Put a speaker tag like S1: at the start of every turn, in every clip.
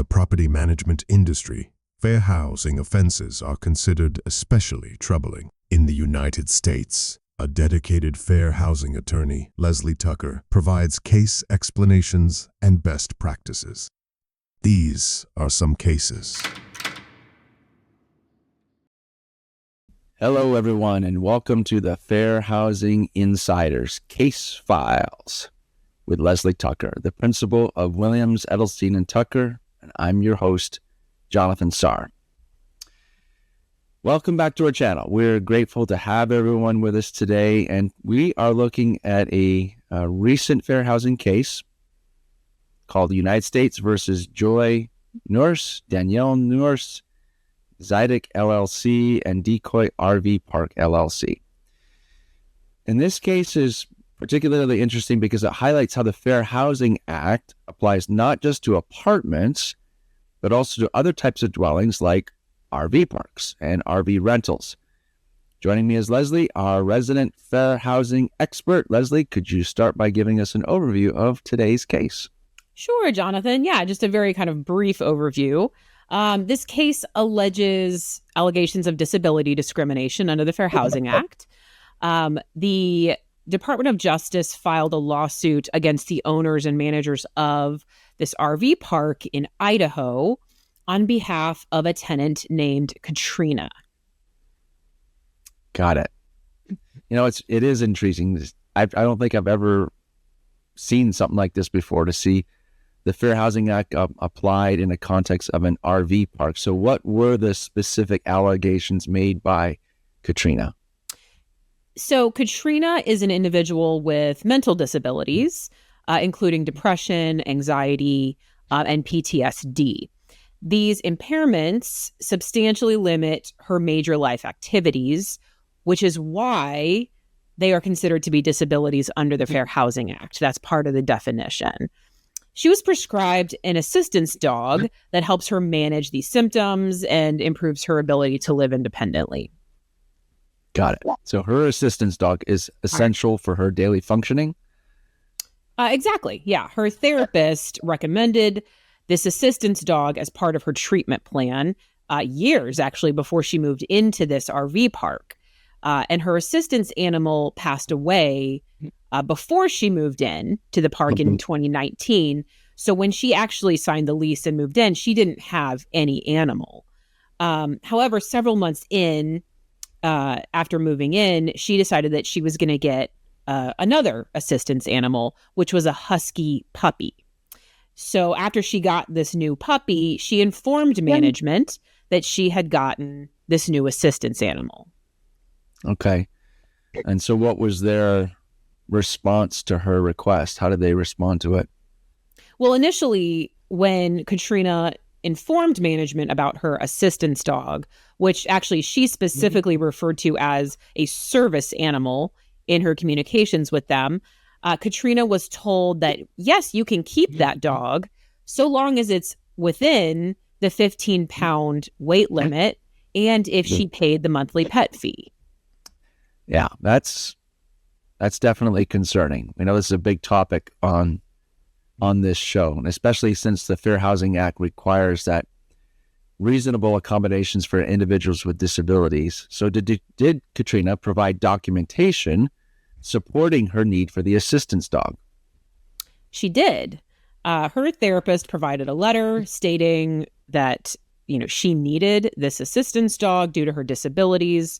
S1: the property management industry, fair housing offenses are considered especially troubling. In the United States, a dedicated fair housing attorney, Leslie Tucker, provides case explanations and best practices. These are some cases.
S2: Hello, everyone, and welcome to the Fair Housing Insiders Case Files with Leslie Tucker, the principal of Williams, Edelstein, and Tucker, and I'm your host, Jonathan Sarr. Welcome back to our channel. We're grateful to have everyone with us today, and we are looking at a recent fair housing case called the United States versus Joy Nourse, Danielle Nourse, Zydic LLC, and Decoy RV Park LLC. And this case is particularly interesting because it highlights how the Fair Housing Act applies not just to apartments, but also to other types of dwellings like RV parks and RV rentals. Joining me is Leslie, our resident fair housing expert. Leslie, could you start by giving us an overview of today's case?
S3: Sure, Jonathan. Yeah, just a very kind of brief overview. This case alleges allegations of disability discrimination under the Fair Housing Act. The Department of Justice filed a lawsuit against the owners and managers of this RV park in Idaho on behalf of a tenant named Katrina.
S2: Got it. You know, it is intriguing. I don't think I've ever seen something like this before, to see the Fair Housing Act applied in the context of an RV park. So what were the specific allegations made by Katrina?
S3: So Katrina is an individual with mental disabilities, including depression, anxiety, and PTSD. These impairments substantially limit her major life activities, which is why they are considered to be disabilities under the Fair Housing Act. That's part of the definition. She was prescribed an assistance dog that helps her manage these symptoms and improves her ability to live independently.
S2: Got it. So her assistance dog is essential for her daily functioning?
S3: Exactly. Yeah. Her therapist recommended this assistance dog as part of her treatment plan years actually before she moved into this RV park. And her assistance animal passed away before she moved in to the park in 2019. So when she actually signed the lease and moved in, she didn't have any animal. However, several months in, after moving in, she decided that she was going to get another assistance animal, which was a husky puppy. So after she got this new puppy, she informed management that she had gotten this new assistance animal.
S2: Okay. And so what was their response to her request? How did they respond to it?
S3: Well, initially, when Katrina informed management about her assistance dog, which actually she specifically referred to as a service animal in her communications with them, Katrina was told that, yes, you can keep that dog so long as it's within the 15-pound weight limit and if she paid the monthly pet fee.
S2: Yeah, that's definitely concerning. We know this is a big topic on this show, and especially since the Fair Housing Act requires that reasonable accommodations for individuals with disabilities. So did Katrina provide documentation supporting her need for the assistance dog?
S3: She did. Her therapist provided a letter stating that, she needed this assistance dog due to her disabilities.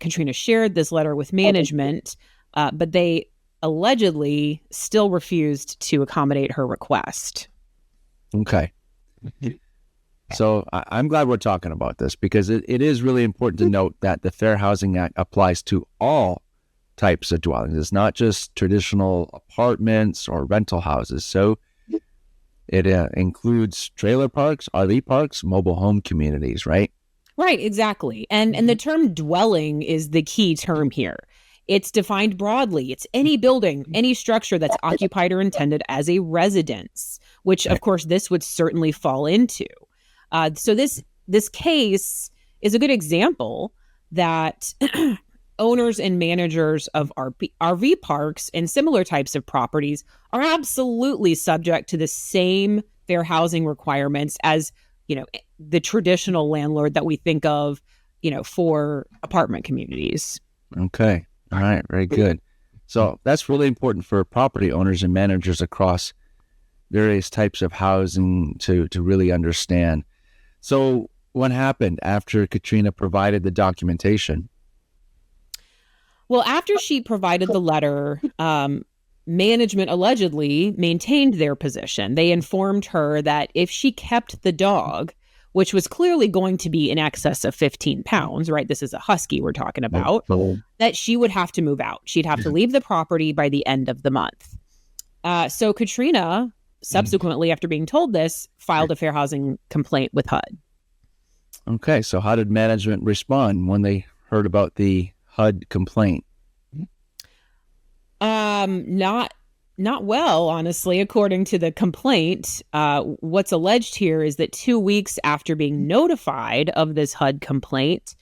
S3: Katrina shared this letter with management, but they allegedly still refused to accommodate her request.
S2: Okay. So I'm glad we're talking about this because it is really important to note that the Fair Housing Act applies to all types of dwellings. It's not just traditional apartments or rental houses. So it includes trailer parks, RV parks, mobile home communities, right?
S3: Right, exactly. And the term dwelling is the key term here. It's defined broadly. It's any building, any structure that's occupied or intended as a residence, which of course this would certainly fall into. So this case is a good example that owners and managers of RV parks and similar types of properties are absolutely subject to the same fair housing requirements as, the traditional landlord that we think of, for apartment communities.
S2: Okay. All right. Very good. So that's really important for property owners and managers across various types of housing to really understand. So what happened after Katrina provided the documentation?
S3: Well, after she provided the letter, management allegedly maintained their position. They informed her that if she kept the dog, which was clearly going to be in excess of 15 pounds, right? This is a husky we're talking about, that she would have to move out. She'd have to leave the property by the end of the month. So Katrina, subsequently, after being told this, filed a fair housing complaint with HUD.
S2: Okay, so how did management respond when they heard about the HUD complaint?
S3: Not well, honestly, according to the complaint. What's alleged here is that 2 weeks after being notified of this HUD complaint,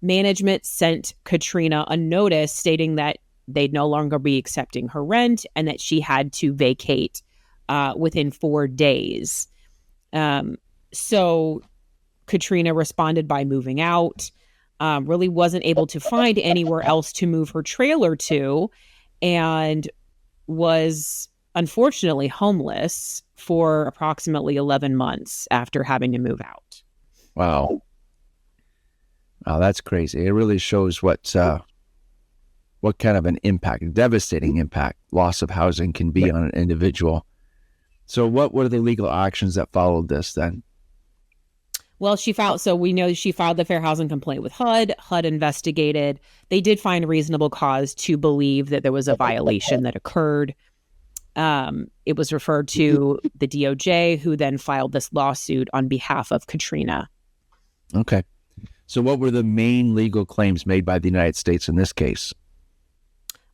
S3: management sent Katrina a notice stating that they'd no longer be accepting her rent and that she had to vacate within 4 days. So Katrina responded by moving out, really wasn't able to find anywhere else to move her trailer to, and was unfortunately homeless for approximately 11 months after having to move out.
S2: Wow. Wow, that's crazy. It really shows what kind of an impact, devastating impact, loss of housing can be on an individual. So what were the legal actions that followed this then?
S3: Well, we know she filed the fair housing complaint with HUD. HUD investigated. They did find reasonable cause to believe that there was a violation that occurred. It was referred to the DOJ, who then filed this lawsuit on behalf of Katrina.
S2: Okay. So what were the main legal claims made by the United States in this case?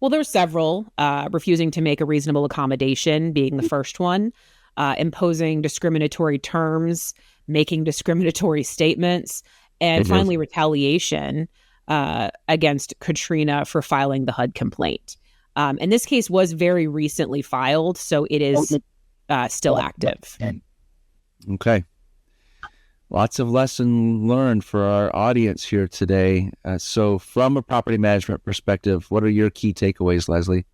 S3: Well, there's several. Refusing to make a reasonable accommodation being the first one. Imposing discriminatory terms, making discriminatory statements, and finally retaliation against Katrina for filing the HUD complaint. And this case was very recently filed, so it is still active.
S2: Okay. Lots of lesson learned for our audience here today. So from a property management perspective, what are your key takeaways, Leslie?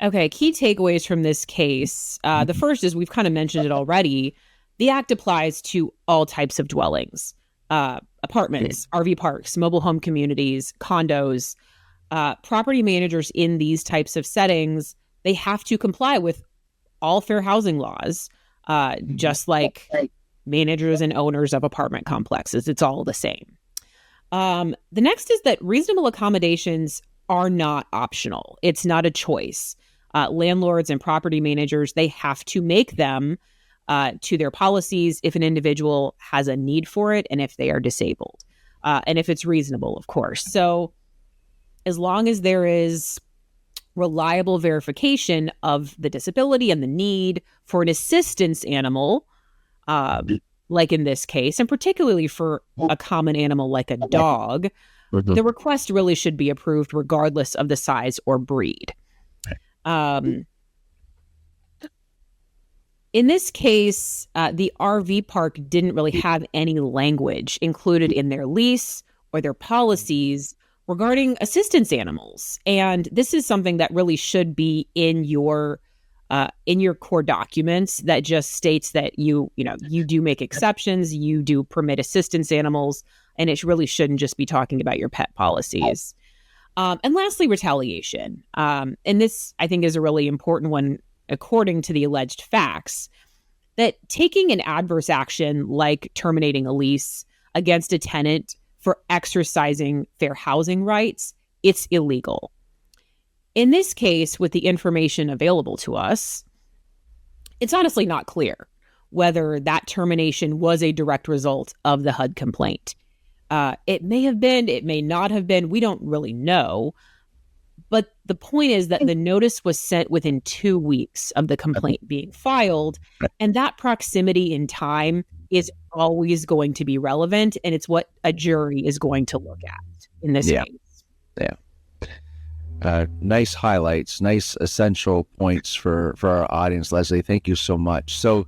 S3: Okay, key takeaways from this case. The first is, we've kind of mentioned it already, the act applies to all types of dwellings, apartments, RV parks, mobile home communities, condos. Property managers in these types of settings, they have to comply with all fair housing laws, just like managers and owners of apartment complexes. It's all the same. The next is that reasonable accommodations are not optional. It's not a choice. Landlords and property managers, they have to make them to their policies if an individual has a need for it and if they are disabled, and if it's reasonable, of course. So as long as there is reliable verification of the disability and the need for an assistance animal, like in this case, and particularly for a common animal like a dog, the request really should be approved regardless of the size or breed. In this case, the RV park didn't really have any language included in their lease or their policies regarding assistance animals. And this is something that really should be in your core documents, that just states that you do make exceptions, you do permit assistance animals, and it really shouldn't just be talking about your pet policies. And lastly, retaliation. And this, I think, is a really important one, according to the alleged facts, that taking an adverse action like terminating a lease against a tenant for exercising fair housing rights, it's illegal. In this case, with the information available to us, it's honestly not clear whether that termination was a direct result of the HUD complaint. It may have been, it may not have been, we don't really know. But the point is that the notice was sent within 2 weeks of the complaint being filed, and that proximity in time is always going to be relevant, and it's what a jury is going to look at in this case.
S2: Yeah. Nice highlights, nice essential points for our audience, Leslie. Thank you so much. So,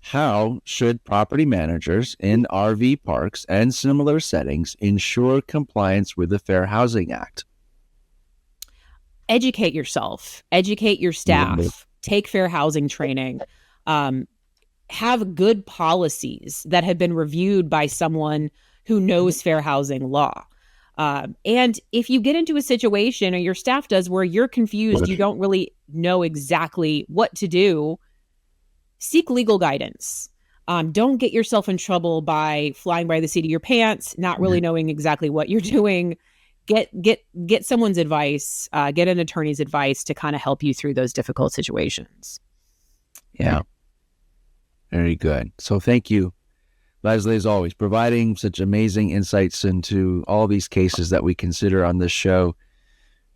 S2: how should property managers in RV parks and similar settings ensure compliance with the Fair Housing Act?
S3: Educate yourself, educate your staff, take fair housing training, have good policies that have been reviewed by someone who knows fair housing law. And if you get into a situation, or your staff does, where you're confused, you don't really know exactly what to do, seek legal guidance. Don't get yourself in trouble by flying by the seat of your pants, not really knowing exactly what you're doing. Get someone's advice, get an attorney's advice to kind of help you through those difficult situations.
S2: Yeah. Very good. So thank you, Leslie, as always, providing such amazing insights into all these cases that we consider on this show.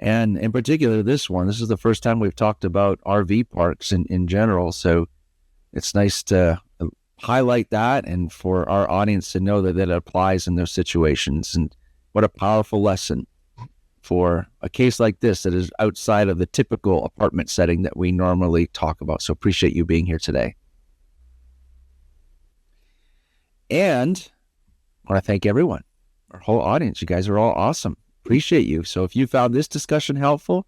S2: And in particular, this is the first time we've talked about RV parks in general. So it's nice to highlight that and for our audience to know that it applies in those situations. And what a powerful lesson for a case like this that is outside of the typical apartment setting that we normally talk about. So appreciate you being here today. And I want to thank everyone, our whole audience. You guys are all awesome. Appreciate you. So if you found this discussion helpful,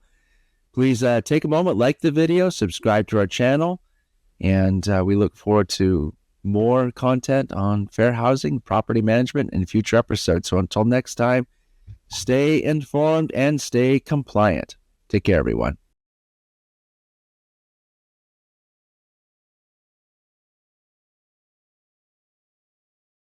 S2: please take a moment, like the video, subscribe to our channel, and we look forward to more content on fair housing, property management in future episodes. So until next time, stay informed and stay compliant. Take care, everyone.